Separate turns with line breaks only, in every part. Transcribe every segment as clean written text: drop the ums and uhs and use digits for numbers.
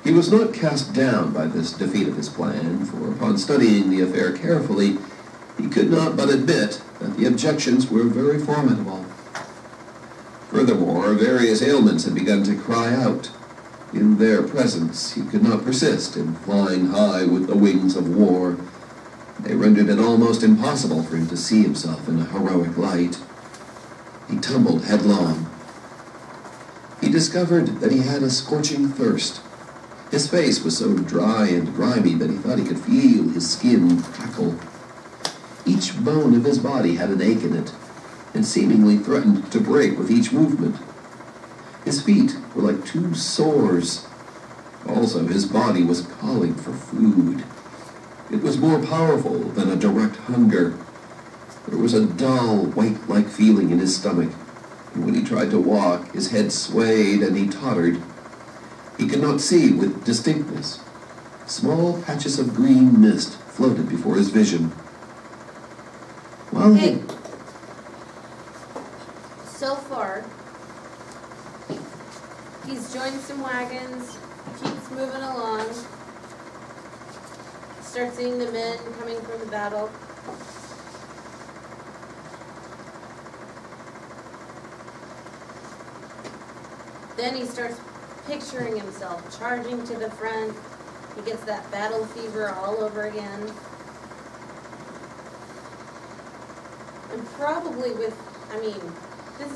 He was not cast down by this defeat of his plan, for upon studying the affair carefully, he could not but admit that the objections were very formidable. Furthermore, various ailments had begun to cry out. In their presence, he could not persist in flying high with the wings of war. They rendered it almost impossible for him to see himself in a heroic light. He tumbled headlong. He discovered that he had a scorching thirst. His face was so dry and grimy that he thought he could feel his skin crackle. Each bone of his body had an ache in it, and seemingly threatened to break with each movement. His feet were like two sores. Also, his body was calling for food. It was more powerful than a direct hunger. There was a dull, weight-like feeling in his stomach, and when he tried to walk, his head swayed and he tottered. He could not see with distinctness. Small patches of green mist floated before his vision.
Hey, so far, he's joined some wagons, keeps moving along, starts seeing the men coming from the battle. Then he starts picturing himself charging to the front. He gets that battle fever all over again. And probably this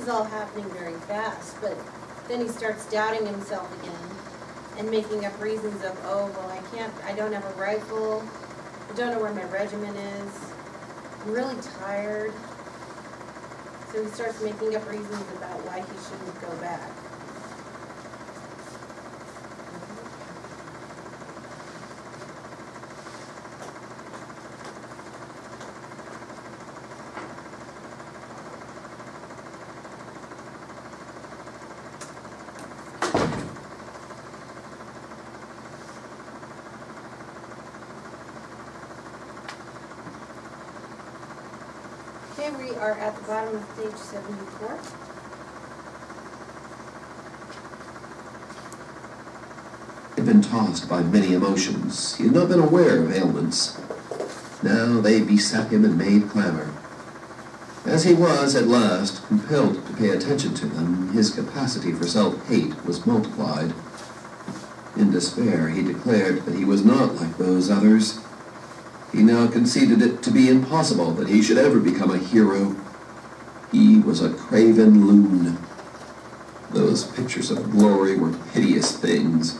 is all happening very fast, but then he starts doubting himself again and making up reasons of, oh, well, I don't have a rifle, I don't know where my regiment is, I'm really tired. So he starts making up reasons about why he shouldn't go back. Okay, we are at the bottom of page 74.
He had been tossed by many emotions. He had not been aware of ailments. Now they beset him and made clamor. As he was, at last, compelled to pay attention to them, his capacity for self-hate was multiplied. In despair, he declared that he was not like those others. He now conceded it to be impossible that he should ever become a hero. He was a craven loon. Those pictures of glory were hideous things.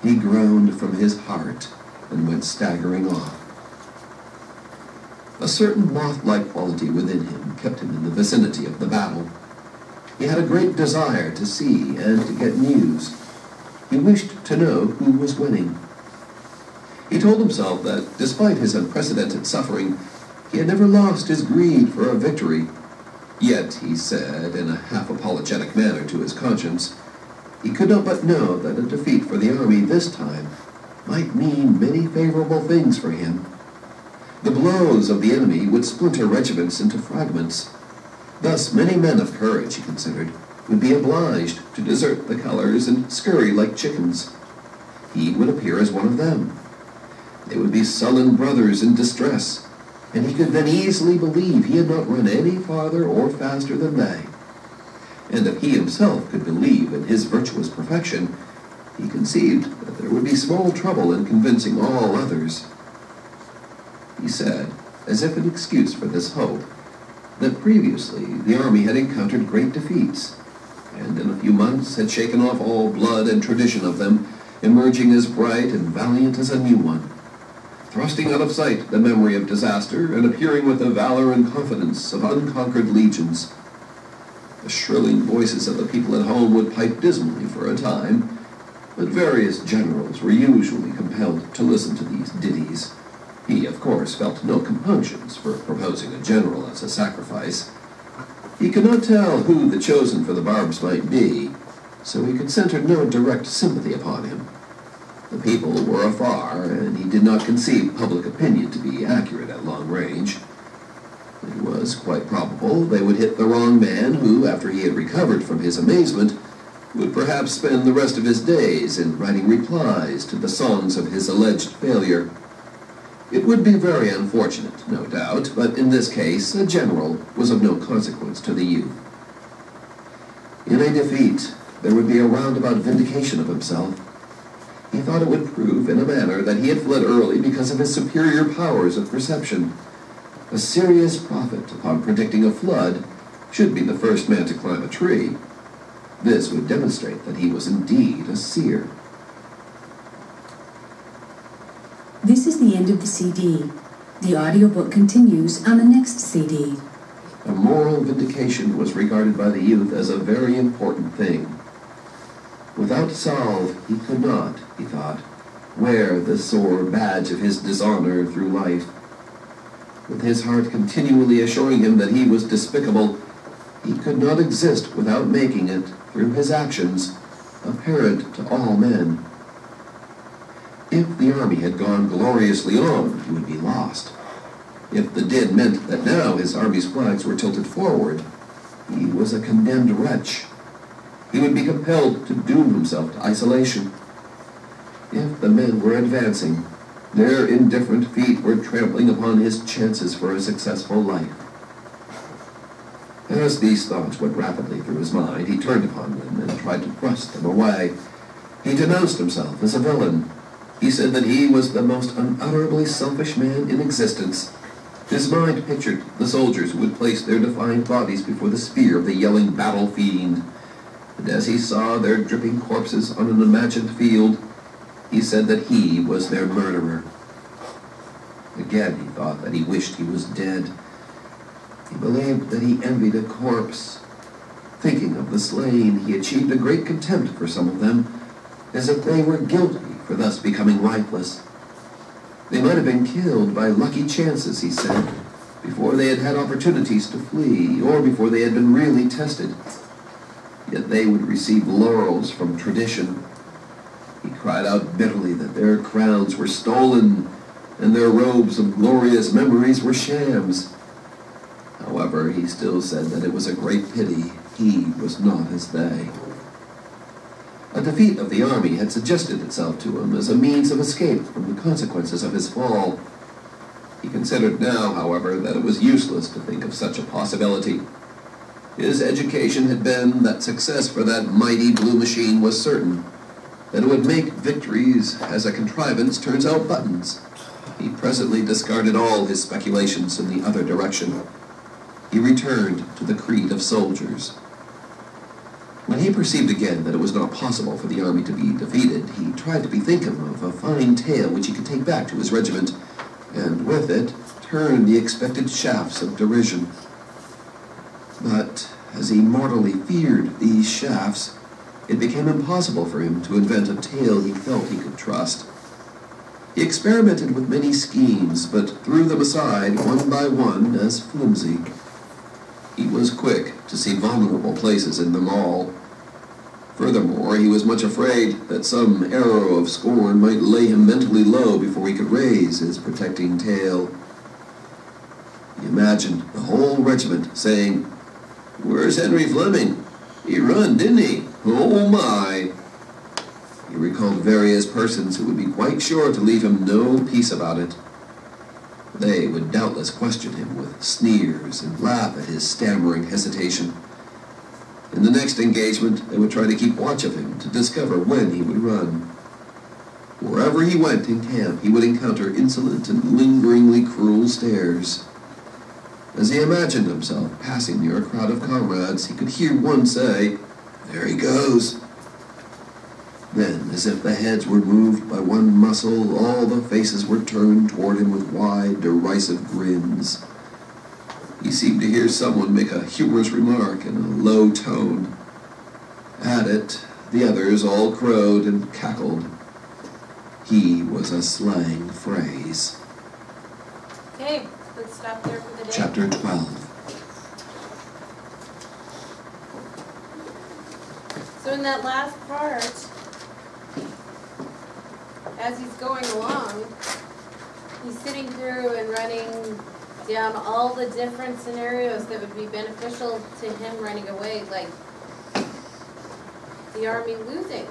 He groaned from his heart and went staggering off. A certain moth-like quality within him kept him in the vicinity of the battle. He had a great desire to see and to get news. He wished to know who was winning. He told himself that, despite his unprecedented suffering, he had never lost his greed for a victory. Yet, he said, in a half-apologetic manner to his conscience, he could not but know that a defeat for the army this time might mean many favorable things for him. The blows of the enemy would splinter regiments into fragments. Thus, many men of courage, he considered, would be obliged to desert the colors and scurry like chickens. He would appear as one of them. They would be sullen brothers in distress, and he could then easily believe he had not run any farther or faster than they. And if he himself could believe in his virtuous perfection, he conceived that there would be small trouble in convincing all others. He said, as if in excuse for this hope, that previously the army had encountered great defeats, and in a few months had shaken off all blood and tradition of them, emerging as bright and valiant as a new one, thrusting out of sight the memory of disaster and appearing with the valor and confidence of unconquered legions. The shrilling voices of the people at home would pipe dismally for a time, but various generals were usually compelled to listen to these ditties. He, of course, felt no compunctions for proposing a general as a sacrifice. He could not tell who the chosen for the barbs might be, so he could center no direct sympathy upon him. The people were afar, and he did not conceive public opinion to be accurate at long range. It was quite probable they would hit the wrong man who, after he had recovered from his amazement, would perhaps spend the rest of his days in writing replies to the songs of his alleged failure. It would be very unfortunate, no doubt, but in this case, a general was of no consequence to the youth. In a defeat, there would be a roundabout vindication of himself. He thought it would prove, in a manner, that he had fled early because of his superior powers of perception. A serious prophet, upon predicting a flood, should be the first man to climb a tree. This would demonstrate that he was indeed a seer.
This is the end of the CD. The audiobook continues on the next CD.
A moral vindication was regarded by the youth as a very important thing. Without salve, he could not, he thought, wear the sore badge of his dishonor through life. With his heart continually assuring him that he was despicable, he could not exist without making it, through his actions, apparent to all men. If the army had gone gloriously on, he would be lost. If the din meant that now his army's flags were tilted forward, he was a condemned wretch. He would be compelled to doom himself to isolation. If the men were advancing, their indifferent feet were trampling upon his chances for a successful life. As these thoughts went rapidly through his mind, he turned upon them and tried to thrust them away. He denounced himself as a villain. He said that he was the most unutterably selfish man in existence. His mind pictured the soldiers who would place their defiant bodies before the spear of the yelling battle fiend. And as he saw their dripping corpses on an imagined field, he said that he was their murderer. Again he thought that he wished he was dead. He believed that he envied a corpse. Thinking of the slain, he achieved a great contempt for some of them, as if they were guilty for thus becoming lifeless. They might have been killed by lucky chances, he said, before they had had opportunities to flee, or before they had been really tested. Yet they would receive laurels from tradition. He cried out bitterly that their crowns were stolen, and their robes of glorious memories were shams. However, he still said that it was a great pity he was not as they. A defeat of the army had suggested itself to him as a means of escape from the consequences of his fall. He considered now, however, that it was useless to think of such a possibility. His education had been that success for that mighty blue machine was certain, that it would make victories as a contrivance turns out buttons. He presently discarded all his speculations in the other direction. He returned to the creed of soldiers. When he perceived again that it was not possible for the army to be defeated, he tried to bethink him of a fine tale which he could take back to his regiment, and with it turn the expected shafts of derision. But as he mortally feared these shafts, it became impossible for him to invent a tale he felt he could trust. He experimented with many schemes, but threw them aside one by one as flimsy. He was quick to see vulnerable places in them all. Furthermore, he was much afraid that some arrow of scorn might lay him mentally low before he could raise his protecting tale. He imagined the whole regiment saying, "Where's Henry Fleming? He run, didn't he? Oh my!" He recalled various persons who would be quite sure to leave him no peace about it. They would doubtless question him with sneers and laugh at his stammering hesitation. In the next engagement, they would try to keep watch of him to discover when he would run. Wherever he went in camp, he would encounter insolent and lingeringly cruel stares. As he imagined himself passing near a crowd of comrades, he could hear one say, "There he goes." Then, as if the heads were moved by one muscle, all the faces were turned toward him with wide, derisive grins. He seemed to hear someone make a humorous remark in a low tone. At it, the others all crowed and cackled. He was a slang phrase.
Okay, let's stop there for the day.
Chapter 12.
So in that last part, as he's going along, he's sitting through and running down all the different scenarios that would be beneficial to him running away. Like, the army losing.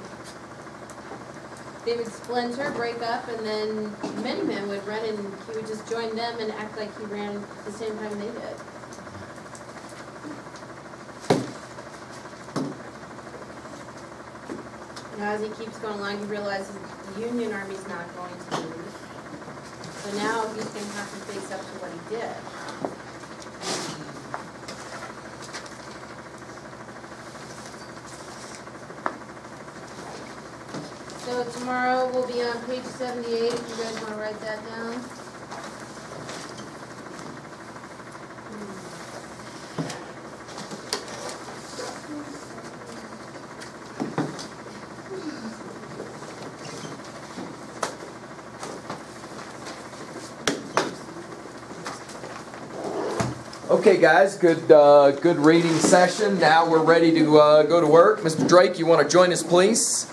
They would splinter, break up, and then many men would run and he would just join them and act like he ran at the same time they did. Now as he keeps going along, he realizes the Union Army's not going to lose. So now he's going to have to face up to what he did. So tomorrow we'll be on page 78 if you guys want to write that down.
Okay, guys, good reading session. Now we're ready to go to work. Mr. Drake, you want to join us, please?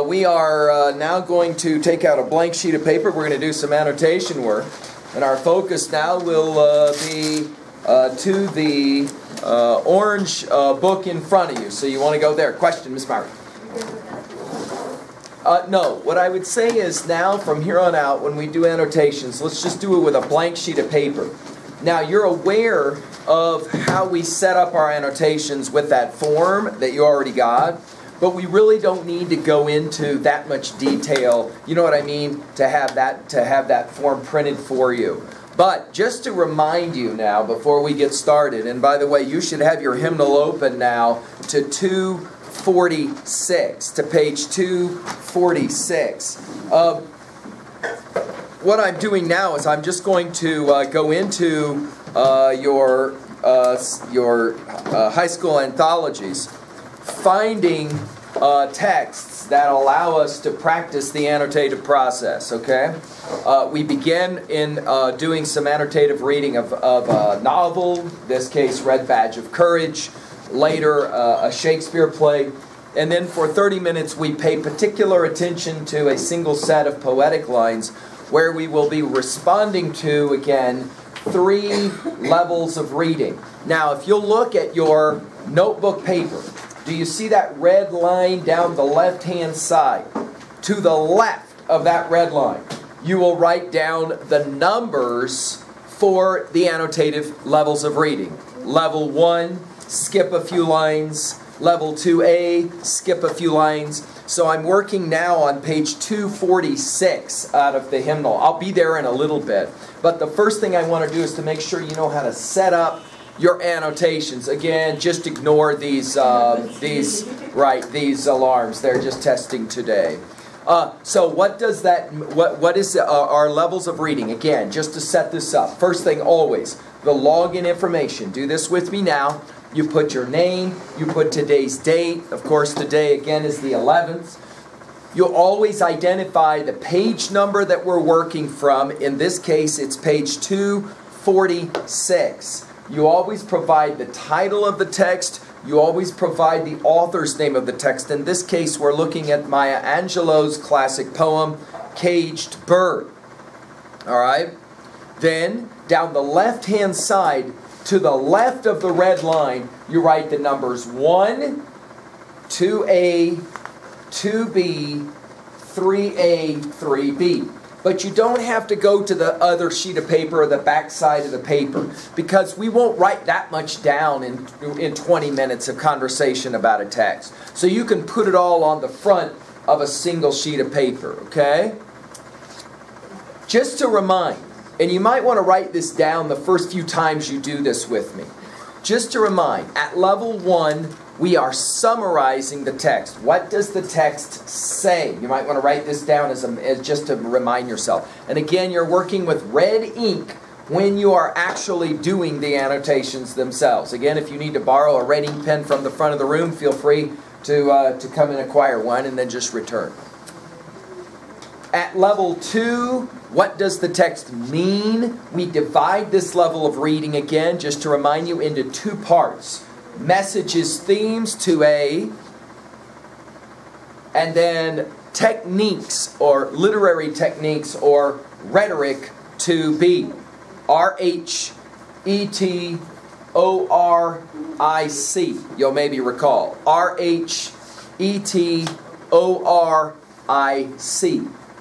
We are now going to take out a blank sheet of paper. We're going to do some annotation work. And our focus now will be to the orange book in front of you. So you want to go there. Question, Ms. Murray? No, what I would say is now from here on out when we do annotations, let's just do it with a blank sheet of paper. Now you're aware of how we set up our annotations with that form that you already got, but we really don't need to go into that much detail, you know what I mean, to have that form printed for you. But just to remind you now before we get started, and by the way, you should have your hymnal open now to 246, to page 246. What I'm doing now is I'm just going to go into your high school anthologies, finding texts that allow us to practice the annotative process, okay? We begin in doing some annotative reading of a novel, in this case, Red Badge of Courage, later a Shakespeare play, and then for 30 minutes we pay particular attention to a single set of poetic lines where we will be responding to, again, 3 levels of reading. Now, if you'll look at your notebook paper, do you see that red line down the left-hand side? To the left of that red line, you will write down the numbers for the annotative levels of reading. Level 1, skip a few lines. Level 2A, skip a few lines. So I'm working now on page 246 out of the hymnal. I'll be there in a little bit. But the first thing I want to do is to make sure you know how to set up your annotations. Again, just ignore these alarms. They're just testing today. So what does that? What is our levels of reading? Again, just to set this up. First thing, always the login information. Do this with me now. You put your name, you put today's date. Of course, today again is the 11th. You'll always identify the page number that we're working from. In this case, it's page 246. You always provide the title of the text. You always provide the author's name of the text. In this case, we're looking at Maya Angelou's classic poem, Caged Bird. All right? Then, down the left-hand side, to the left of the red line, you write the numbers 1, 2A, 2B, 3A, 3B. But you don't have to go to the other sheet of paper or the back side of the paper, because we won't write that much down in 20 minutes of conversation about a text. So you can put it all on the front of a single sheet of paper, okay? Just to remind, and you might want to write this down the first few times you do this with me. Just to remind, at level 1, we are summarizing the text. What does the text say? You might want to write this down as just to remind yourself. And again, you're working with red ink when you are actually doing the annotations themselves. Again, if you need to borrow a red ink pen from the front of the room, feel free to come and acquire one and then just return. At level 2, what does the text mean? We divide this level of reading again, just to remind you, into 2 parts. Messages, themes, 2A, and then techniques or literary techniques or rhetoric, 2B. R-H-E-T-O-R You'll maybe recall. R-H-E-T-O-R-I-C.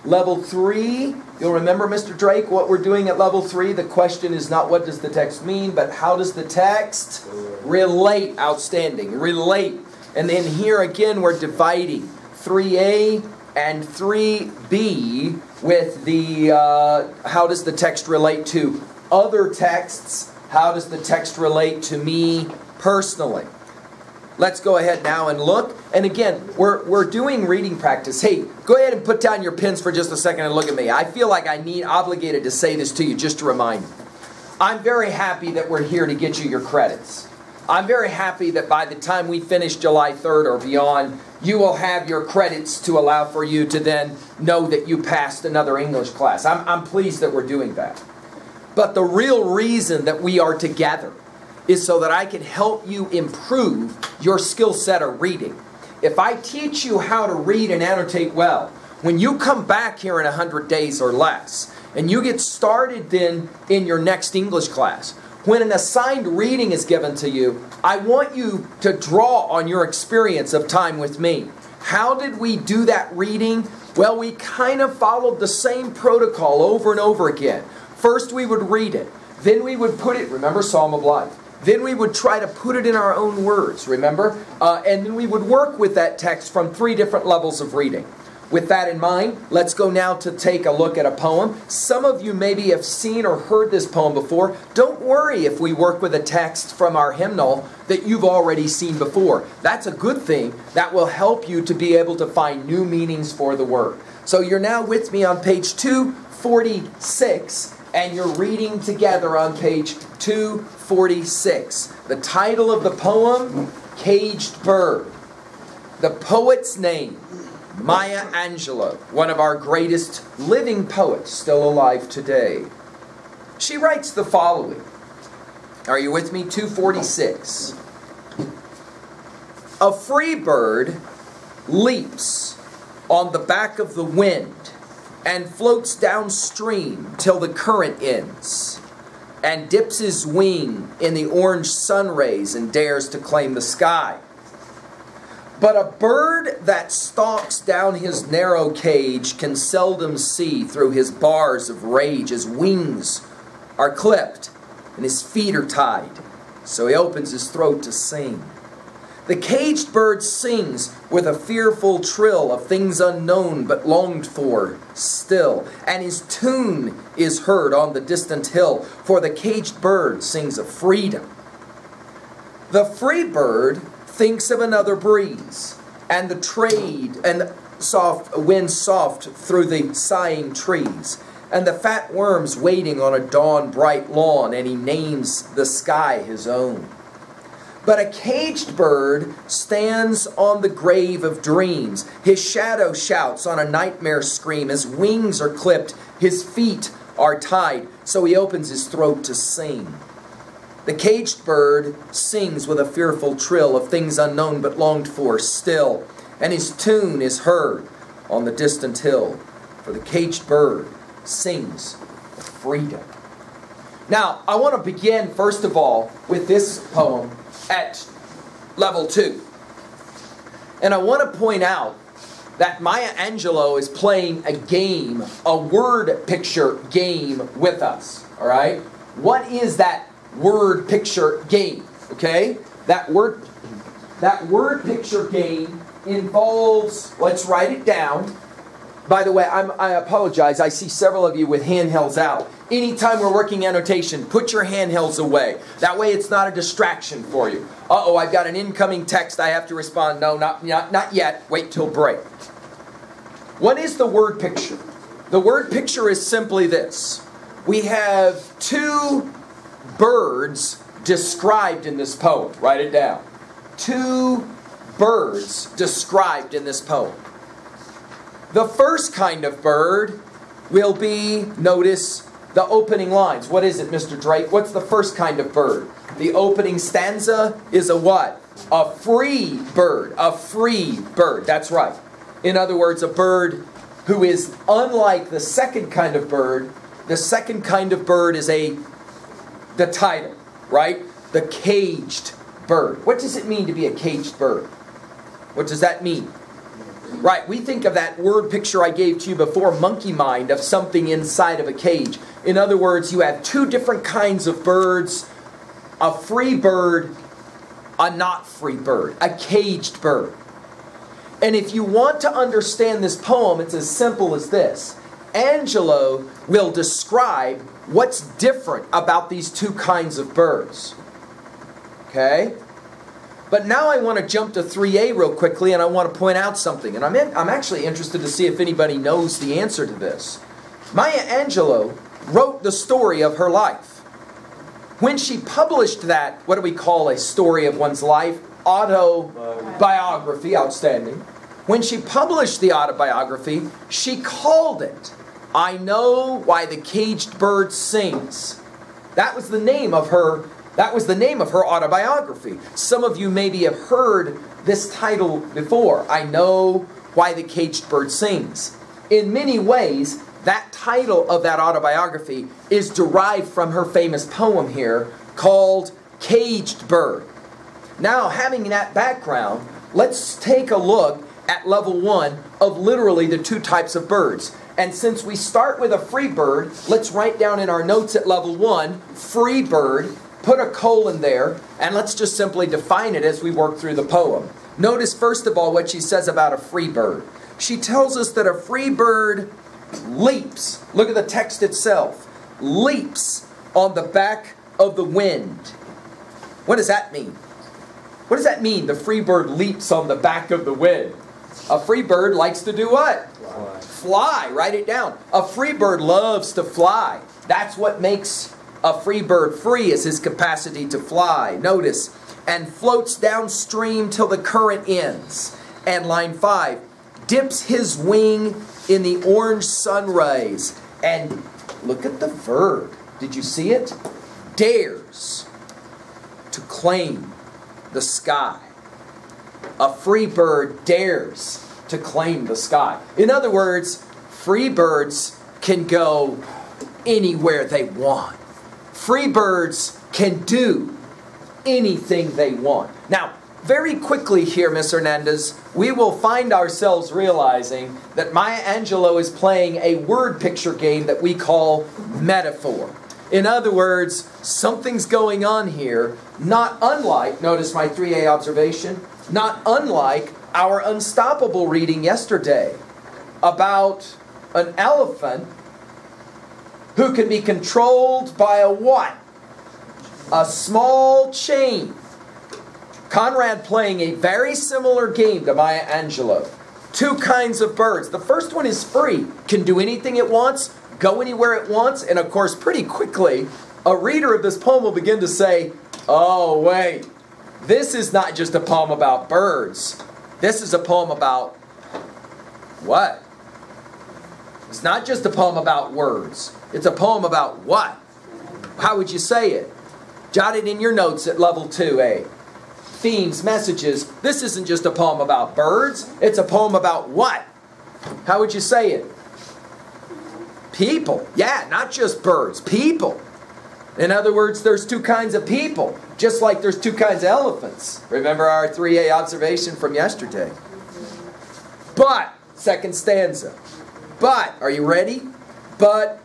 Level 3, you'll remember, Mr. Drake, what we're doing at level 3. The question is not what does the text mean, but how does the text relate? Outstanding. Relate. And then here again we're dividing 3A and 3B with the how does the text relate to other texts? How does the text relate to me personally? Let's go ahead now and look. And again, we're doing reading practice. Hey, go ahead and put down your pens for just a second and look at me. I feel like I need obligated to say this to you just to remind you. I'm very happy that we're here to get you your credits. I'm very happy that by the time we finish July 3rd or beyond, you will have your credits to allow for you to then know that you passed another English class. I'm pleased that we're doing that. But the real reason that we are together is so that I can help you improve your skill set of reading. If I teach you how to read and annotate well, when you come back here in 100 days or less, and you get started then in your next English class, when an assigned reading is given to you, I want you to draw on your experience of time with me. How did we do that reading? Well, we kind of followed the same protocol over and over again. First we would read it. Then we would put it, remember Psalm of Life. Then we would try to put it in our own words, remember? And then we would work with that text from 3 different levels of reading. With that in mind, let's go now to take a look at a poem. Some of you maybe have seen or heard this poem before. Don't worry if we work with a text from our hymnal that you've already seen before. That's a good thing. That will help you to be able to find new meanings for the word. So you're now with me on page 246, and you're reading together on page 246. The title of the poem, Caged Bird. The poet's name, Maya Angelou, one of our greatest living poets still alive today. She writes the following. Are you with me? 246. A free bird leaps on the back of the wind and floats downstream till the current ends, and dips his wing in the orange sun rays and dares to claim the sky. But a bird that stalks down his narrow cage can seldom see through his bars of rage. His wings are clipped and his feet are tied, so he opens his throat to sing. The caged bird sings with a fearful trill of things unknown but longed for still, and his tune is heard on the distant hill, for the caged bird sings of freedom. The free bird thinks of another breeze, and the trade and soft wind soft through the sighing trees, and the fat worms waiting on a dawn bright lawn, and he names the sky his own. But a caged bird stands on the grave of dreams. His shadow shouts on a nightmare scream. His wings are clipped, his feet are tied, so he opens his throat to sing. The caged bird sings with a fearful trill of things unknown but longed for still, and his tune is heard on the distant hill, for the caged bird sings of freedom. Now, I want to begin, first of all, with this poem at level 2. And I want to point out that Maya Angelou is playing a game, a word picture game with us. All right? What is that word picture game? Okay? That word picture game involves, let's write it down. By the way, I apologize. I see several of you with handhelds out. Anytime we're working annotation, put your handhelds away. That way it's not a distraction for you. Uh-oh, I've got an incoming text I have to respond. No, not yet. Wait till break. What is the word picture? The word picture is simply this. We have 2 birds described in this poem. Write it down. 2 birds described in this poem. The first kind of bird will be, notice, the opening lines. What is it, Mr. Drake? What's the first kind of bird? The opening stanza is a what? A free bird. A free bird. That's right. In other words, a bird who is unlike the second kind of bird. The second kind of bird is the title, right? The caged bird. What does it mean to be a caged bird? What does that mean? Right, we think of that word picture I gave to you before, monkey mind, of something inside of a cage. In other words, you have two different kinds of birds, a free bird, a not free bird, a caged bird. And if you want to understand this poem, it's as simple as this. Angelo will describe what's different about these two kinds of birds. Okay? But now I want to jump to 3A real quickly, and I want to point out something. And I'm actually interested to see if anybody knows the answer to this. Maya Angelou wrote the story of her life. When she published that, what do we call a story of one's life? Autobiography, outstanding. When she published the autobiography, she called it, I Know Why the Caged Bird Sings. That was the name of her autobiography. Some of you maybe have heard this title before, I Know Why the Caged Bird Sings. In many ways, that title of that autobiography is derived from her famous poem here called Caged Bird. Now, having that background, let's take a look at level 1 of literally the two types of birds. And since we start with a free bird, let's write down in our notes at level 1, free bird, put a colon there, and let's just simply define it as we work through the poem. Notice first of all what she says about a free bird. She tells us that a free bird leaps, look at the text itself, leaps on the back of the wind. What does that mean? What does that mean, the free bird leaps on the back of the wind? A free bird likes to do what? Fly. Write it down. A free bird loves to fly. That's what makes a free bird free, is his capacity to fly. Notice, and floats downstream till the current ends. And line 5, dips his wing in the orange sun rays. And look at the verb. Did you see it? Dares to claim the sky. A free bird dares to claim the sky. In other words, free birds can go anywhere they want. Free birds can do anything they want. Now, very quickly here, Miss Hernandez, we will find ourselves realizing that Maya Angelou is playing a word picture game that we call metaphor. In other words, something's going on here, not unlike, notice my 3A observation, not unlike our unstoppable reading yesterday about an elephant who can be controlled by a what? A small chain. Conrad playing a very similar game to Maya Angelou. Two kinds of birds. The first one is free, can do anything it wants, go anywhere it wants, and of course pretty quickly a reader of this poem will begin to say, oh wait, this is not just a poem about birds. This is a poem about what? It's not just a poem about words. It's a poem about what? How would you say it? Jot it in your notes at level 2A. Themes, messages. This isn't just a poem about birds. It's a poem about what? How would you say it? People. Yeah, not just birds. People. In other words, there's two kinds of people. Just like there's two kinds of elephants. Remember our 3A observation from yesterday. But, second stanza. But, are you ready? But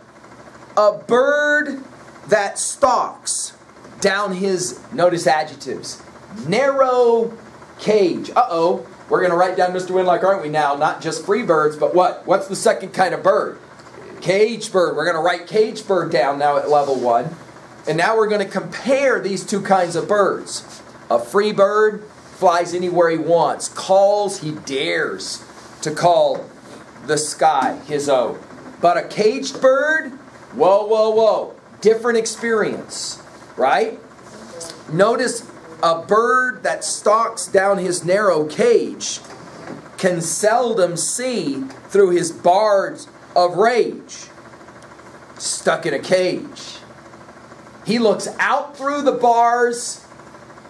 a bird that stalks down his, notice adjectives, narrow cage. Uh-oh, we're going to write down Mr. Winlock, aren't we now? Not just free birds, but what? What's the second kind of bird? Caged bird. We're going to write caged bird down now at level 1. And now we're going to compare these two kinds of birds. A free bird flies anywhere he wants. Calls, he dares to call the sky his own. But a caged bird, whoa, whoa, whoa. Different experience, right? Notice a bird that stalks down his narrow cage can seldom see through his bars of rage. Stuck in a cage. He looks out through the bars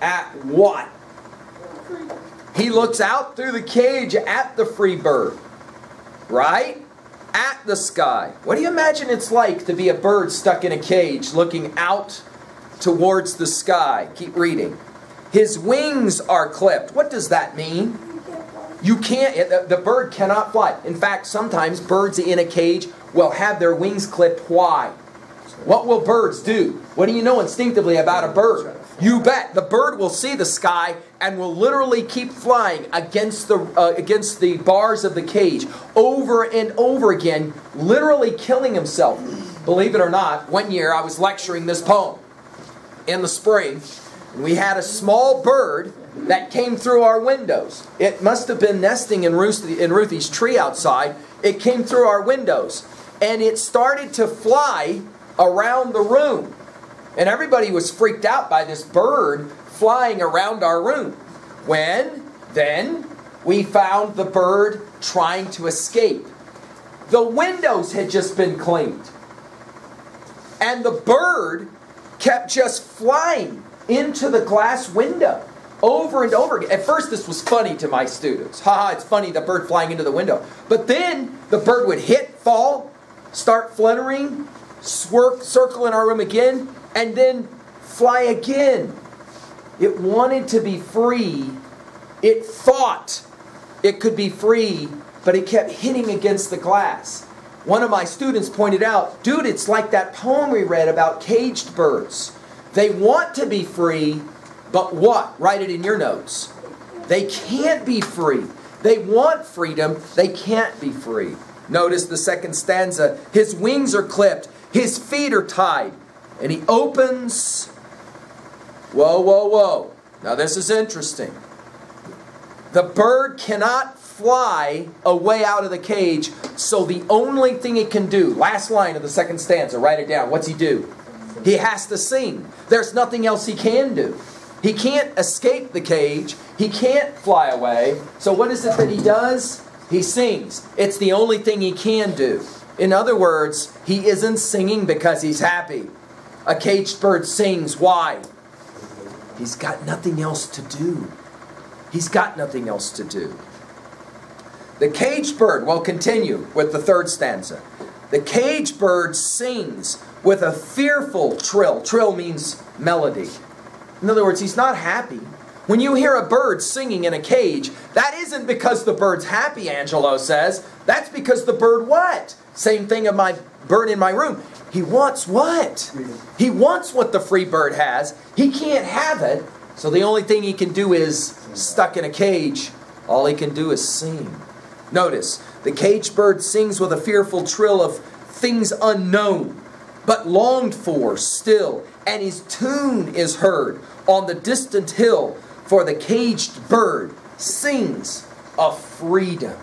at what? He looks out through the cage at the free bird. Right? At the sky. What do you imagine it's like to be a bird stuck in a cage looking out towards the sky? Keep reading. His wings are clipped. What does that mean? You can't, the bird cannot fly. In fact, sometimes birds in a cage will have their wings clipped. Why? What will birds do? What do you know instinctively about a bird? You bet. The bird will see the sky and will literally keep flying against the bars of the cage over and over again, literally killing himself. Believe it or not, one year I was lecturing this poem in the spring. We had a small bird that came through our windows. It must have been nesting in Ruthie's tree outside. It came through our windows. And it started to fly around the room. And everybody was freaked out by this bird flying around our room. Then we found the bird trying to escape. The windows had just been cleaned. And the bird kept just flying into the glass window over and over again. At first this was funny to my students. Ha, it's funny, the bird flying into the window. But then the bird would hit, fall, start fluttering, circle in our room again, and then fly again. It wanted to be free. It thought it could be free, but it kept hitting against the glass. One of my students pointed out, dude, it's like that poem we read about caged birds. They want to be free, but what? Write it in your notes. They can't be free. They want freedom. They can't be free. Notice the second stanza. His wings are clipped. His feet are tied. And he opens. Whoa, whoa, whoa. Now this is interesting. The bird cannot fly away out of the cage, so the only thing it can do, last line of the second stanza, write it down. What's he do? He has to sing. There's nothing else he can do. He can't escape the cage. He can't fly away. So what is it that he does? He sings. It's the only thing he can do. In other words, he isn't singing because he's happy. A caged bird sings. Why? He's got nothing else to do. He's got nothing else to do. The caged bird, we'll continue with the third stanza. The caged bird sings with a fearful trill. Trill means melody. In other words, he's not happy. When you hear a bird singing in a cage, that isn't because the bird's happy, Angelo says. That's because the bird what? Same thing of my bird in my room. He wants what? He wants what the free bird has. He can't have it. So the only thing he can do is, stuck in a cage, all he can do is sing. Notice, the caged bird sings with a fearful trill of things unknown, but longed for still, and his tune is heard on the distant hill, for the caged bird sings of freedom.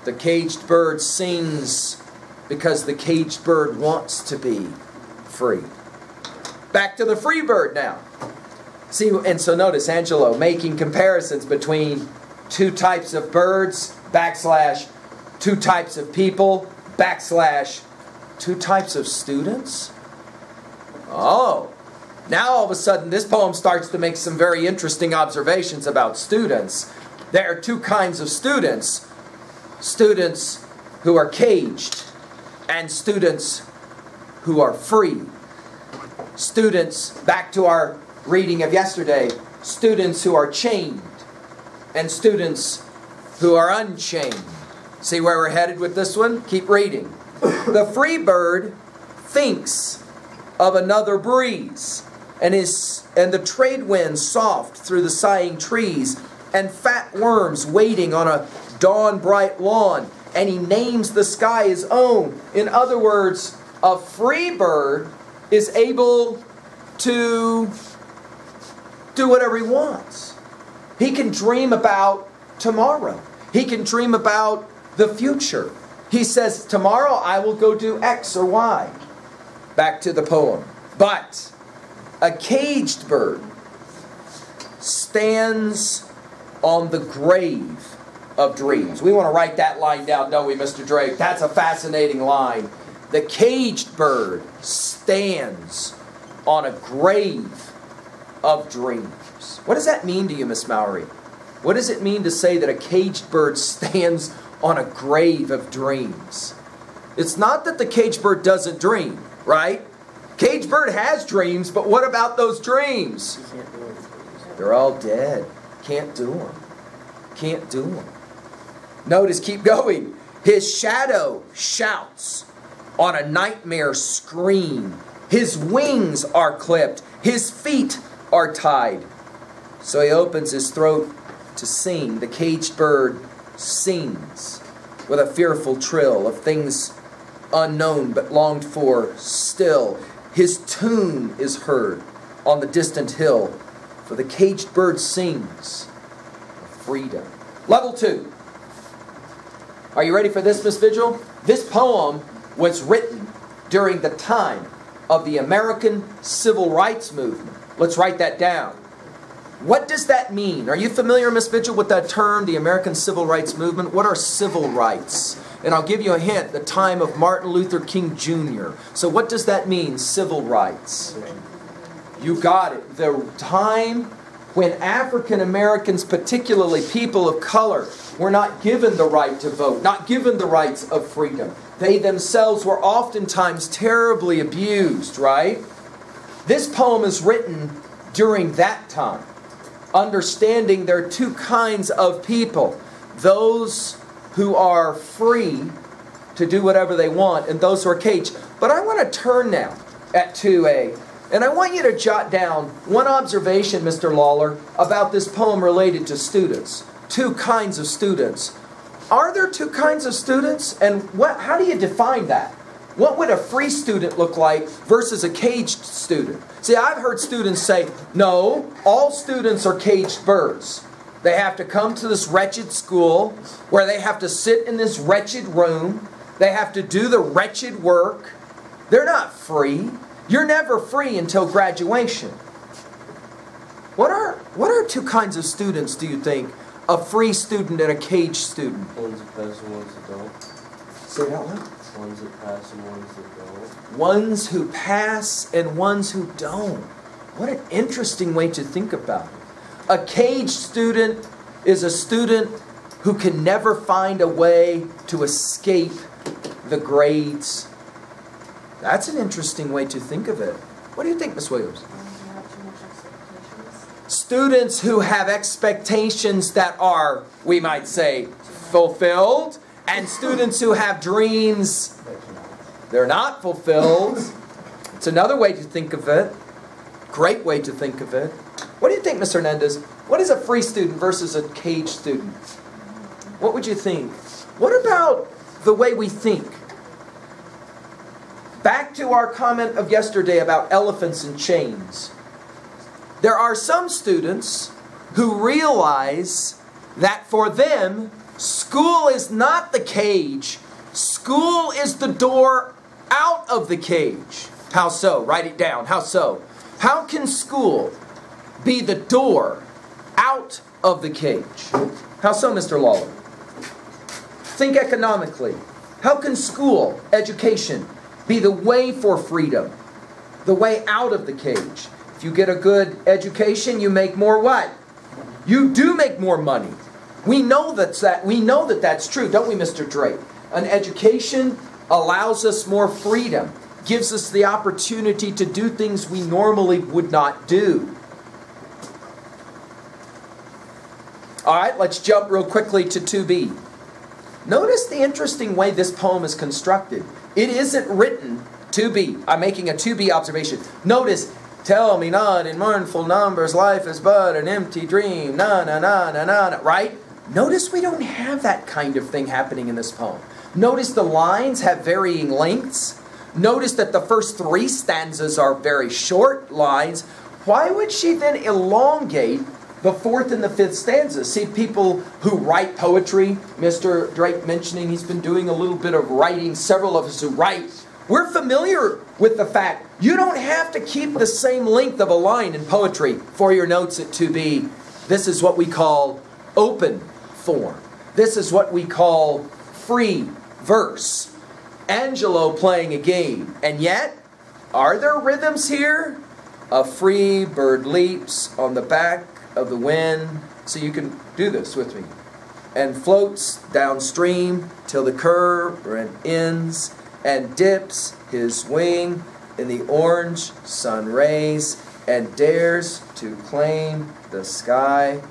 The caged bird sings because the caged bird wants to be free. Back to the free bird now. See, and so notice Angelo making comparisons between two types of birds, backslash, two types of people, backslash, two types of students. Oh, now all of a sudden this poem starts to make some very interesting observations about students. There are two kinds of students. Students who are caged and students who are free. Students, back to our reading of yesterday, students who are chained and students who are unchained. See where we're headed with this one? Keep reading. The free bird thinks of another breeze, and the trade wind soft through the sighing trees, and fat worms waiting on a dawn-bright lawn, and he names the sky his own. In other words, a free bird is able to do whatever he wants. He can dream about tomorrow. He can dream about the future. He says, tomorrow I will go do X or Y. Back to the poem. But a caged bird stands on the grave of dreams. We want to write that line down, don't we, Mr. Drake? That's a fascinating line. The caged bird stands on a grave of dreams. What does that mean to you, Miss Mowry? What does it mean to say that a caged bird stands on a grave of dreams? It's not that the caged bird doesn't dream, right? Caged bird has dreams, but what about those dreams? They're all dead. Can't do them. Can't do them. Notice, keep going. His shadow shouts on a nightmare scream. His wings are clipped. His feet are tied. So he opens his throat to sing. The caged bird sings with a fearful trill of things unknown but longed for still. His tune is heard on the distant hill, for the caged bird sings of freedom. Level 2. Are you ready for this, Miss Vigil? This poem was written during the time of the American Civil Rights Movement. Let's write that down. What does that mean? Are you familiar, Miss Vigil, with that term, the American Civil Rights Movement? What are civil rights? And I'll give you a hint, the time of Martin Luther King Jr. So what does that mean, civil rights? You got it. The time when African Americans, particularly people of color, were not given the right to vote, not given the rights of freedom. They themselves were oftentimes terribly abused, right? This poem is written during that time, understanding there are two kinds of people. Those who are free to do whatever they want, and those who are caged. But I want to turn now at 2a, and I want you to jot down one observation, Mr. Lawler, about this poem related to students. Two kinds of students. Are there two kinds of students? And how do you define that? What would a free student look like versus a caged student? See, I've heard students say, no, all students are caged birds. They have to come to this wretched school where they have to sit in this wretched room. They have to do the wretched work. They're not free. You're never free until graduation. What are two kinds of students, do you think? A free student and a caged student?
Ones that pass and ones that don't.
Say that loud.
Ones that pass and ones that don't.
Ones who pass and ones who don't. What an interesting way to think about it. A caged student is a student who can never find a way to escape the grades. That's an interesting way to think of it. What do you think, Miss Williams? Students who have expectations that are, we might say, fulfilled, and students who have dreams, they're not fulfilled. It's another way to think of it. Great way to think of it. What do you think, Ms. Hernandez? What is a free student versus a caged student? What would you think? What about the way we think? Back to our comment of yesterday about elephants and chains. There are some students who realize that for them, school is not the cage. School is the door out of the cage. How so? Write it down. How so? How can school be the door out of the cage? How so, Mr. Lawler? Think economically. How can school, education, be the way for freedom, the way out of the cage? If you get a good education, you make more what? You do make more money. We know that that's true, don't we, Mr. Drake? An education allows us more freedom, gives us the opportunity to do things we normally would not do. All right, let's jump real quickly to 2b. Notice the interesting way this poem is constructed. It isn't written 2b. I'm making a 2b observation. Notice, tell me not in mournful numbers, life is but an empty dream, na na na na na, right? Notice we don't have that kind of thing happening in this poem. Notice the lines have varying lengths. Notice that the first 3 stanzas are very short lines. Why would she then elongate the 4th and the 5th stanzas? See, people who write poetry, Mr. Drake mentioning he's been doing a little bit of writing, several of us who write, we're familiar with the fact you don't have to keep the same length of a line in poetry for your notes at 2b. This is what we call open form. This is what we call free verse. Angelo playing a game. And yet, are there rhythms here? A free bird leaps on the back of the wind. So you can do this with me. And floats downstream till the curve ends and dips his wing in the orange sun rays and dares to claim the sky.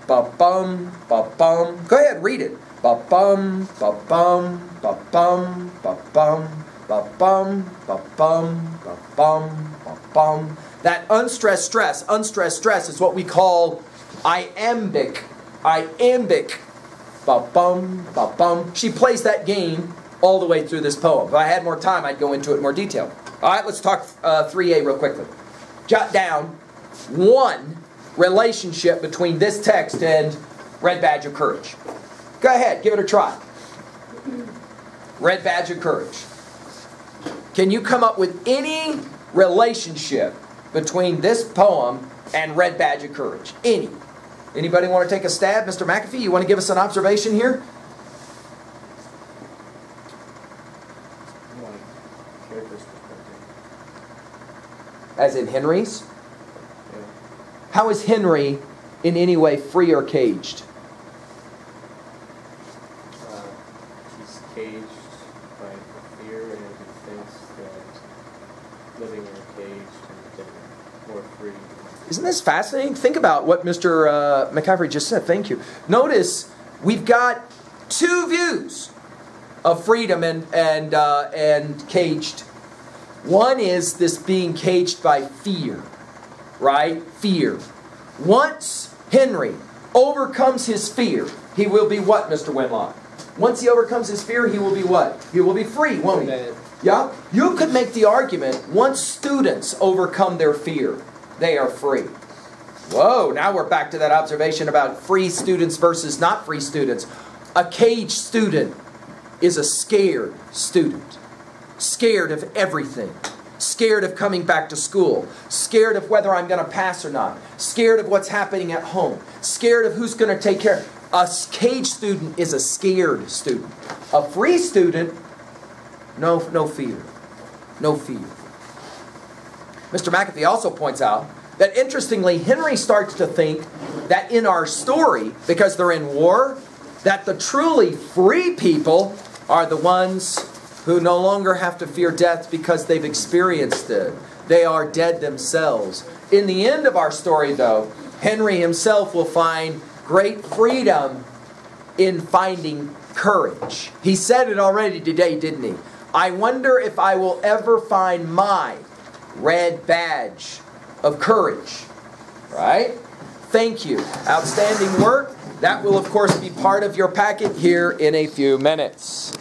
Ba-bum, ba-bum. Go ahead, read it. Ba-bum, ba-bum, ba-bum, ba-bum, ba-bum, ba-bum, ba-bum, ba-bum. That unstressed stress is what we call iambic. Iambic. Ba-bum, ba-bum. She plays that game all the way through this poem. If I had more time, I'd go into it in more detail. All right, let's talk 3A real quickly. Jot down one relationship between this text and Red Badge of Courage. Go ahead, give it a try. Red Badge of Courage. Can you come up with any relationship between this poem and Red Badge of Courage? Any? Anybody want to take a stab? Mr. McAfee, you want to give us an observation here? As in Henry's?
Yeah.
How is Henry in any way free or caged?
He's caged by fear, and he thinks that living in a cage is more free.
Isn't this fascinating? Think about what Mr. McCaffrey just said. Thank you. Notice we've got two views of freedom and caged. One is this being caged by fear, right? Fear. Once Henry overcomes his fear, he will be what, Mr. Winlock? Once he overcomes his fear, he will be what? He will be free, won't he? Yeah? You could make the argument, once students overcome their fear, they are free. Whoa, now we're back to that observation about free students versus not free students. A caged student is a scared student. Scared of everything. Scared of coming back to school. Scared of whether I'm going to pass or not. Scared of what's happening at home. Scared of who's going to take care. A caged student is a scared student. A free student, no fear. No fear. Mr. McAfee also points out that interestingly, Henry starts to think that in our story, because they're in war, that the truly free people are the ones who no longer have to fear death because they've experienced it. They are dead themselves. In the end of our story, though, Henry himself will find great freedom in finding courage. He said it already today, didn't he? I wonder if I will ever find my red badge of courage. Right? Thank you. Outstanding work. That will, of course, be part of your packet here in a few minutes.